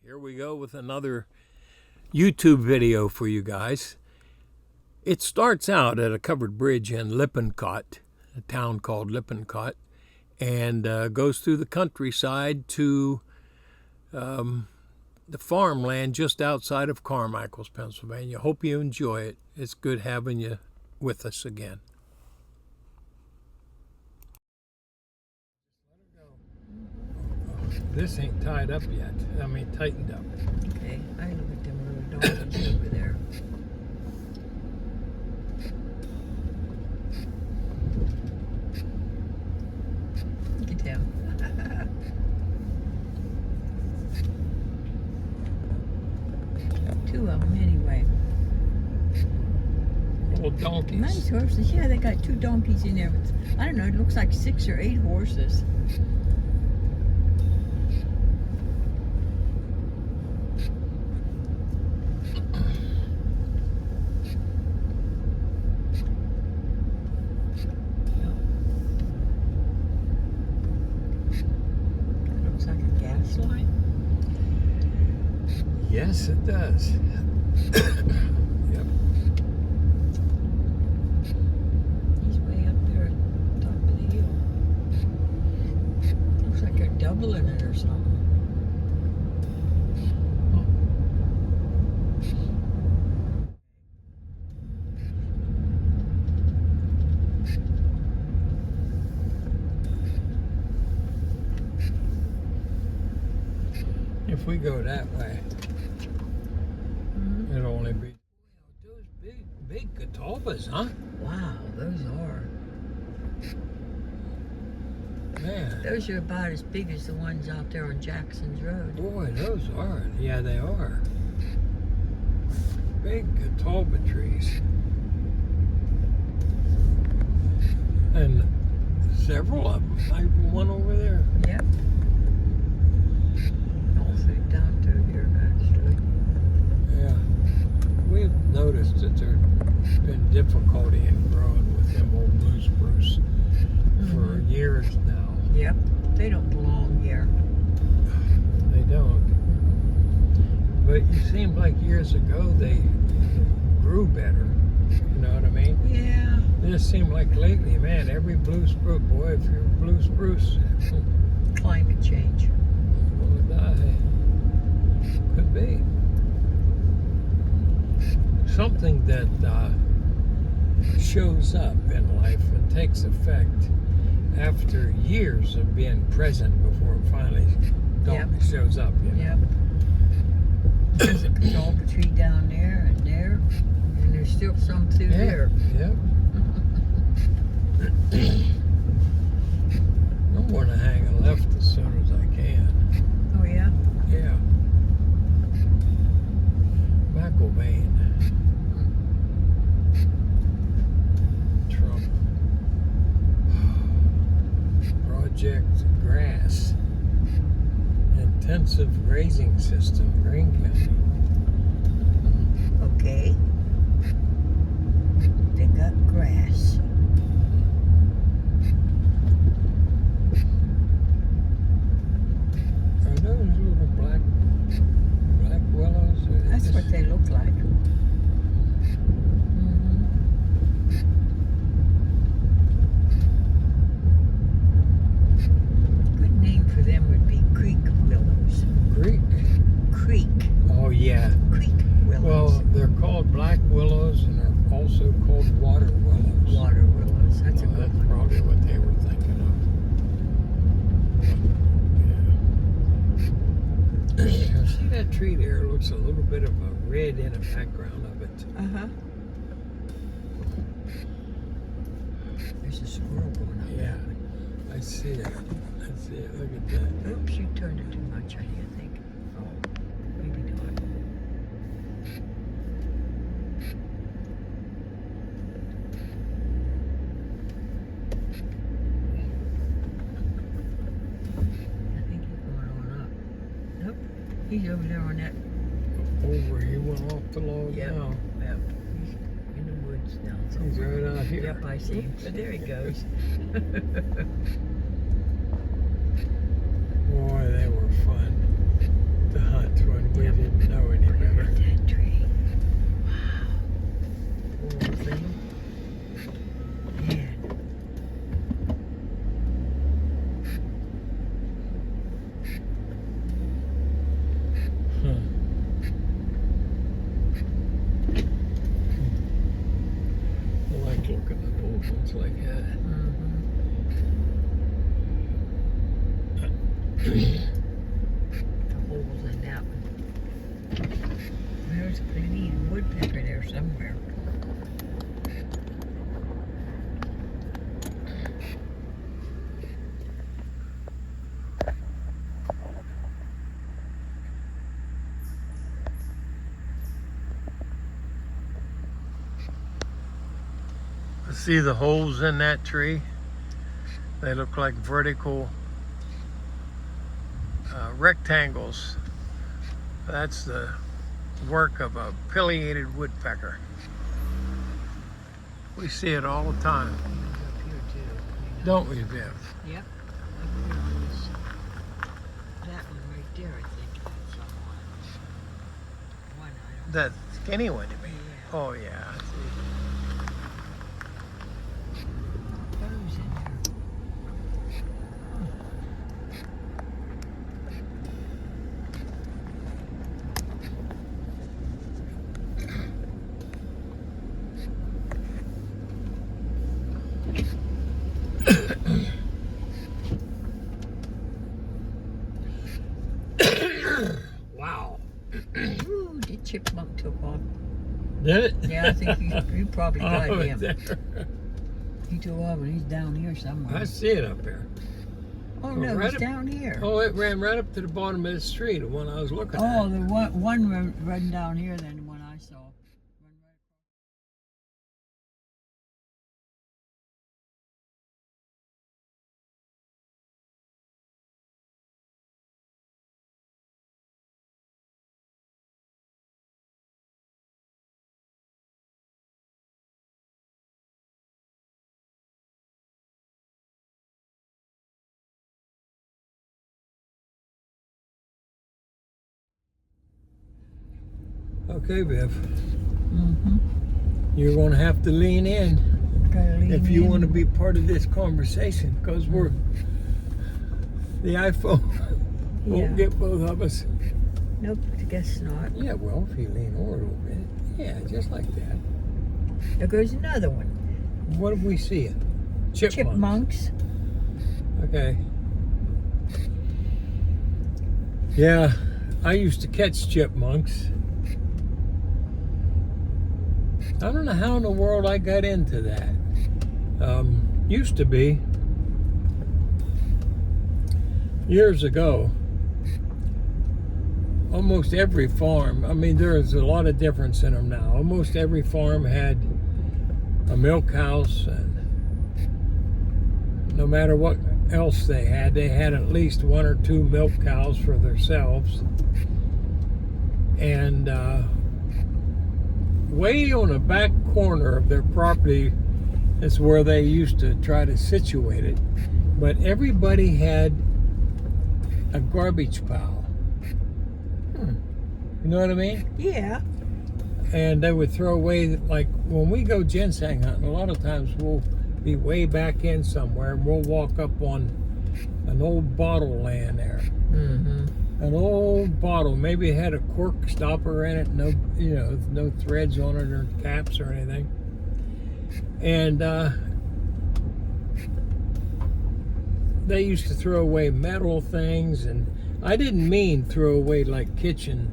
Here we go with another YouTube video for you guys. It starts out at a covered bridge in Lippincott, a town called Lippincott, and goes through the countryside to the farmland just outside of Carmichaels, Pennsylvania. Hope you enjoy it. It's good having you with us again. This ain't tied up yet. I mean, tightened up. Okay, I look at them little donkeys over there. Look at them. Two of them anyway. Old donkeys. Nice horses. Yeah, they got 2 donkeys in there. I don't know, it looks like 6 or 8 horses. Yes, it does. Yep. He's way up there at the top of the hill. Looks like they're doubling it or something. If we go that way, it'll only be those big catawbas, huh? Wow, those are. Man. Those are about as big as the ones out there on Jackson's Road. Boy, those are. Yeah, they are. Big catawba trees. And several of them. Like one over there. Yep. Also down through here, actually. Yeah. We've noticed that there's been difficulty in growing with them old blue spruce for years now. Yep. They don't belong here. They don't. But it seemed like years ago they grew better. You know what I mean? Yeah. It just seemed like lately, man, every blue spruce, boy, if you're blue spruce, Climate change. you're gonna die. Could be. Something that shows up in life and takes effect after years of being present before it finally shows up. You know? Yep. There's a catawba tree down there, and there's still some through there. Yep. I'm going to hang a left as soon as I can. Oh yeah? Yeah. McIlvain. Trump. Project Grass. Intensive grazing system, Green County. Okay. They got grass. Are those little black willows? That's what they look like. Good name for them would be creek willows. Creek. Oh yeah. Creek willows. Well, they're called black willows and they're also called water willows. Water willows. That's a good That's one. probably what they were thinking of. Yeah. See that tree there? It looks a little bit of a red in the background of it. Uh-huh. There's a squirrel going up Yeah. that way. I see it. I see it. Look at that. Oops, you turned it too much on you, I think. Oh, maybe not. I think he's going on up. Nope, he's over there on that. Over, he went off the log now. Yep. He's in the woods now. He's right out here. Yep, I see him. But there he goes. Boy, they were fun to hunt when We didn't know any better. That tree. Wow. Poor thing. Man. I like looking at old ones like that. The holes in that one. There's a pretty woodpecker there somewhere. See the holes in that tree? They look like vertical rectangles. That's the work of a pileated woodpecker. We see it all the time, Up here too. don't we, Viv? Yep. Up here on this. That one right there, I think that's someone. One, I don't That skinny one, you mean? Yeah. Oh, yeah. I see. Who's in there? Wow. Ooh, the chipmunk took off. Did it? Yeah, I think you probably got Oh, him. there. He took off and he's down here somewhere. I see it up there. Oh no, right he's up- down here. Oh, it ran right up to the bottom of this tree, the one I was looking Oh, at. the one run down here than the one I saw. Okay, Viv. Mm-hmm. You're going to have to lean in if you want to be part of this conversation, because the iPhone won't get both of us. Nope, I guess not. Yeah, well, if you lean over a little bit. Yeah, just like that. There goes another one. What have we seen? Chipmunks. Okay. Yeah, I used to catch chipmunks. I don't know how in the world I got into that. Used to be, years ago, almost every farm, I mean, there's a lot of difference in them now. Almost every farm had a milk house, and no matter what else they had at least one or two milk cows for themselves. And way on the back corner of their property is where they used to try to situate it. But everybody had a garbage pile. You know what I mean? Yeah. And they would throw away, like when we go ginseng hunting, a lot of times we'll be way back in somewhere and we'll walk up on an old bottle laying there. Mm-hmm. An old bottle, maybe it had a cork stopper in it, no threads on it or caps or anything. And they used to throw away metal things, and I didn't mean throw away like kitchen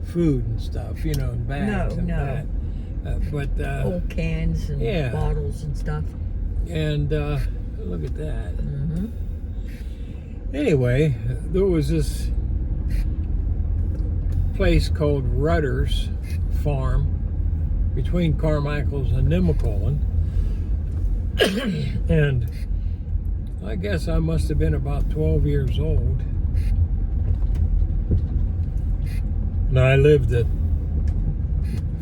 food and stuff, in bags and that. But old cans and bottles and stuff. And look at that. Mm-hmm. Anyway, there was this place called Rutter's Farm between Carmichaels and Lippincott. And I guess I must have been about 12 years old. And I lived at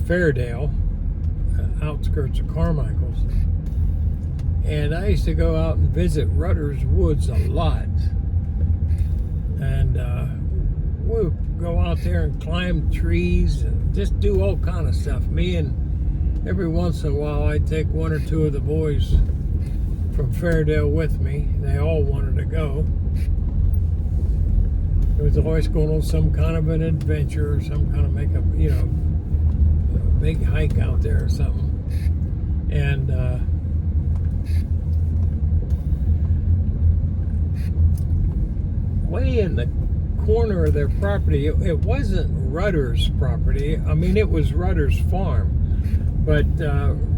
Fairdale, outskirts of Carmichaels. And I used to go out and visit Rutter's Woods a lot. And we go out there and climb trees and just do all kind of stuff. Me, and every once in a while I'd take one or two of the boys from Fairdale with me. They all wanted to go. It was always going on some kind of an adventure or some kind of a big hike out there or something. And way in the corner of their property, it wasn't Rudder's property. I mean, it was Rudder's farm. But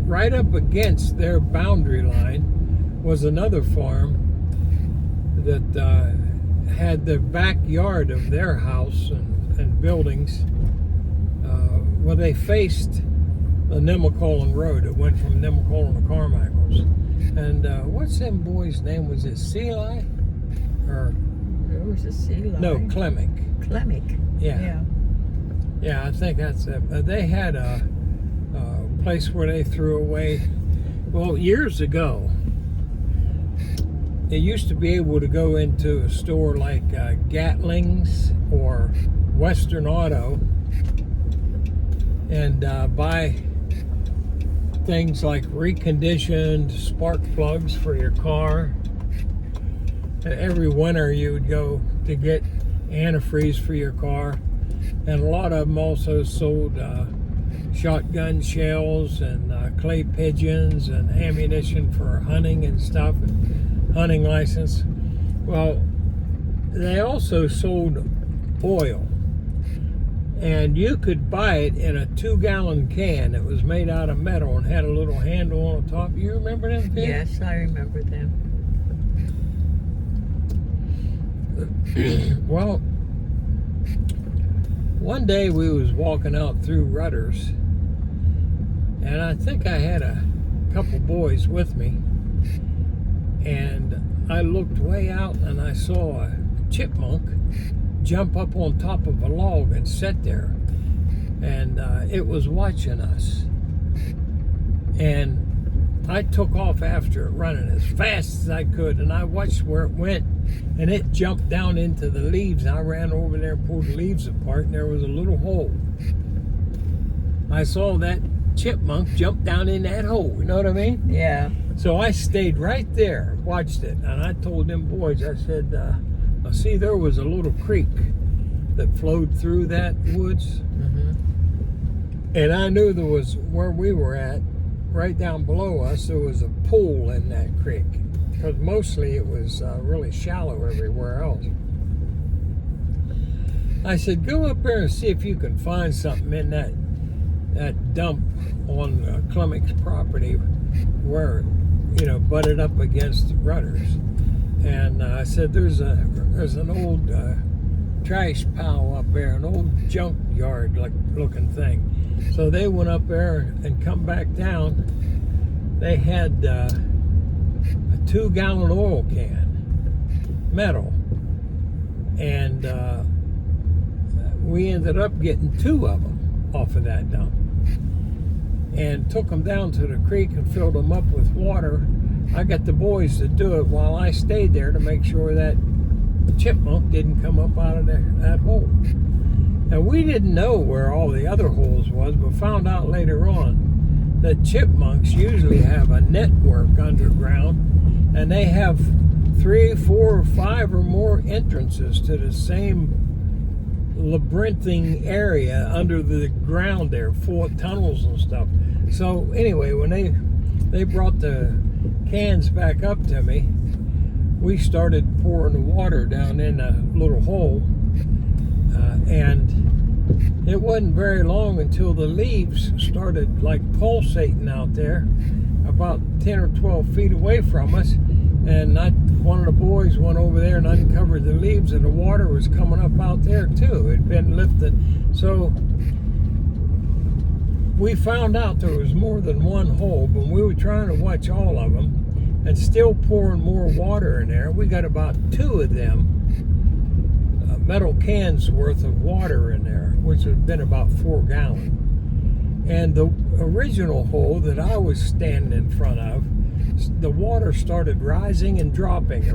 right up against their boundary line was another farm that had the backyard of their house and buildings. Well, they faced the Nemacolin Road. It went from Nemacolin to Carmichaels. And what's them boys' name? Was it Seali? Or There was a sea lion. no, Clemick. Clemick. Yeah. Yeah, I think that's it. They had a place where they threw away. Well, years ago, they used to be able to go into a store like Gatling's or Western Auto and buy things like reconditioned spark plugs for your car. And every winter you would go to get antifreeze for your car. And a lot of them also sold shotgun shells and clay pigeons and ammunition for hunting and stuff, and hunting license. Well, they also sold oil. And you could buy it in a 2-gallon can that was made out of metal and had a little handle on the top. You remember them, Viv? Yes, I remember them. Well, one day we was walking out through Rutter's, and I think I had a couple boys with me, and I looked way out and I saw a chipmunk jump up on top of a log and sit there, and it was watching us, and I took off after it, running as fast as I could, and I watched where it went, and it jumped down into the leaves. I ran over there and pulled the leaves apart, and there was a little hole. I saw that chipmunk jump down in that hole, you know what I mean? Yeah. So I stayed right there, watched it, and I told them boys, I said, I see there was a little creek that flowed through that woods, and I knew there was, where we were at, right down below us, there was a pool in that creek, because mostly it was really shallow everywhere else. I said, go up there and see if you can find something in that dump on Clemick's property where, butted up against Rutter's. And I said, there's an old trash pile up there, an old junkyard looking thing. So they went up there and come back down. They had a 2-gallon oil can, metal, and we ended up getting 2 of them off of that dump, and took them down to the creek and filled them up with water. I got the boys to do it while I stayed there to make sure that chipmunk didn't come up out of that hole. And we didn't know where all the other holes was, but found out later on that chipmunks usually have a network underground, and they have 3, 4, 5 or more entrances to the same labyrinthine area under the ground there, full of tunnels and stuff. So anyway, when they brought the cans back up to me, we started pouring the water down in a little hole, and it wasn't very long until the leaves started like pulsating out there about 10 or 12 feet away from us, and one of the boys went over there and uncovered the leaves, and the water was coming up out there too. It had been lifted. So we found out there was more than one hole, but we were trying to watch all of them and still pouring more water in there. We got about 2 of them metal cans worth of water in there, which would have been about 4 gallons. And the original hole that I was standing in front of the water started rising and dropping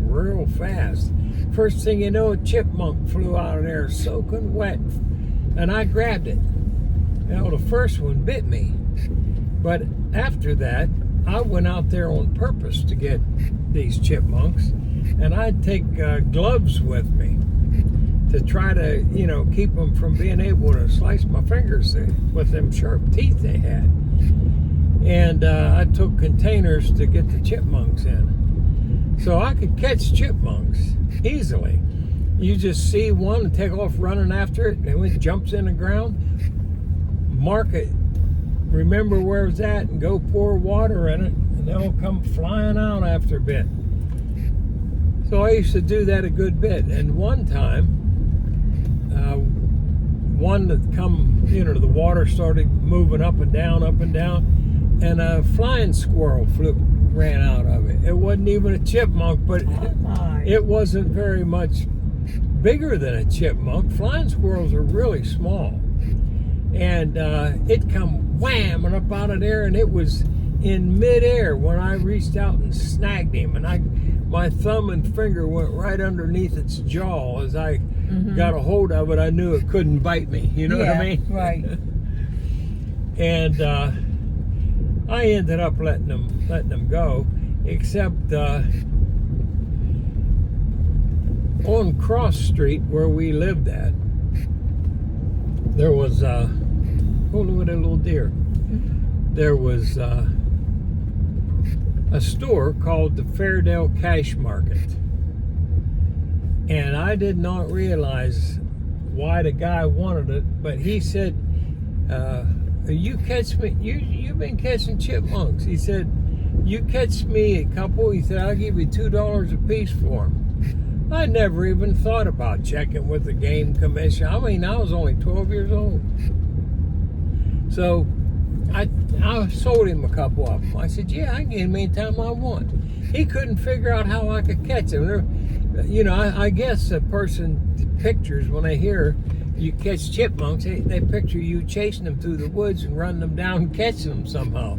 real fast. First thing you know, a chipmunk flew out of there soaking wet, and I grabbed it. You know, the first one bit me, but after that, I went out there on purpose to get these chipmunks, and I'd take gloves with me to try to, you know, keep them from being able to slice my fingers with them sharp teeth they had. And I took containers to get the chipmunks in. So I could catch chipmunks easily. You just see one and take off running after it, and it jumps in the ground, mark it, remember where it's at, and go pour water in it, and they'll come flying out after a bit. So I used to do that a good bit. And one time, one that come, you know, the water started moving up and down, and a flying squirrel ran out of it. It wasn't even a chipmunk, but it wasn't very much bigger than a chipmunk. Flying squirrels are really small. And it come whamming up out of there, and it was in midair when I reached out and snagged him, and my thumb and finger went right underneath its jaw. As I got a hold of it, I knew it couldn't bite me. You know what I mean? Right. And I ended up letting them go, except on Cross Street where we lived at, there was oh, look at that little deer. There was a store called the Fairdale Cash Market, and I did not realize why the guy wanted it, but he said, you catch me, you've been catching chipmunks. He said, you catch me a couple, he said, I'll give you $2 a piece for them. I never even thought about checking with the game commission. I mean, I was only 12 years old. So I sold him a couple of them. I said, yeah, I can get him anytime I want. He couldn't figure out how I could catch him. You know, I guess a person pictures, when they hear you catch chipmunks, they picture you chasing them through the woods and running them down and catching them somehow.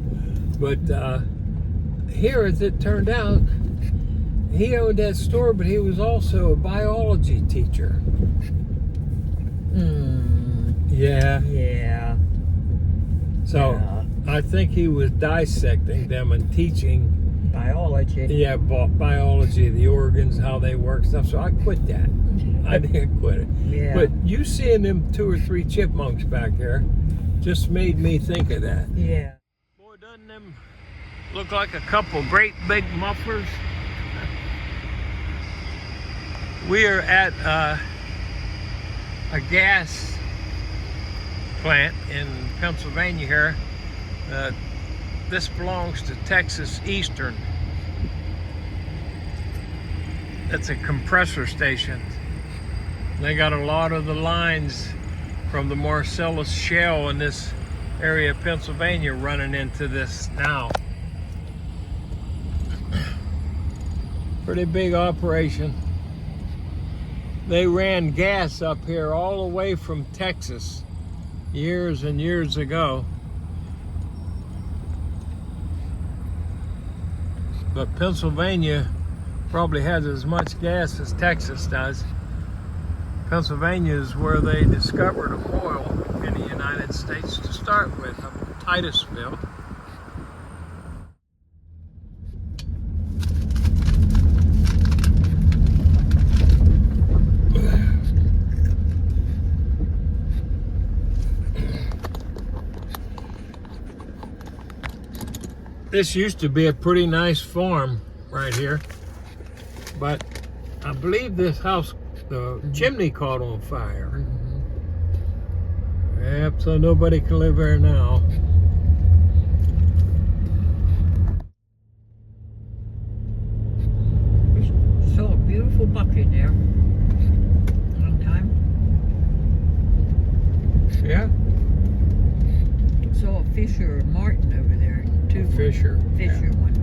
But here, as it turned out, he owned that store, but he was also a biology teacher. Yeah. Yeah. So I think he was dissecting them and teaching biology. Yeah, biology, the organs, how they work, stuff. So I quit that. I didn't quit it. Yeah. But you seeing them 2 or 3 chipmunks back there just made me think of that. Yeah. Boy, doesn't them look like a couple great big mufflers? We are at a gas plant in Pennsylvania here. This belongs to Texas Eastern. It's a compressor station. They got a lot of the lines from the Marcellus Shale in this area of Pennsylvania running into this now. Pretty big operation. They ran gas up here all the way from Texas years and years ago. But Pennsylvania probably has as much gas as Texas does. Pennsylvania is where they discovered oil in the United States to start with, Titusville. This used to be a pretty nice farm right here, but I believe this house, the chimney caught on fire. Yep, so nobody can live there now. Saw a beautiful buck in there one time. Yeah? Saw a Fisher or Martin over there. Two Fisher. Fisher one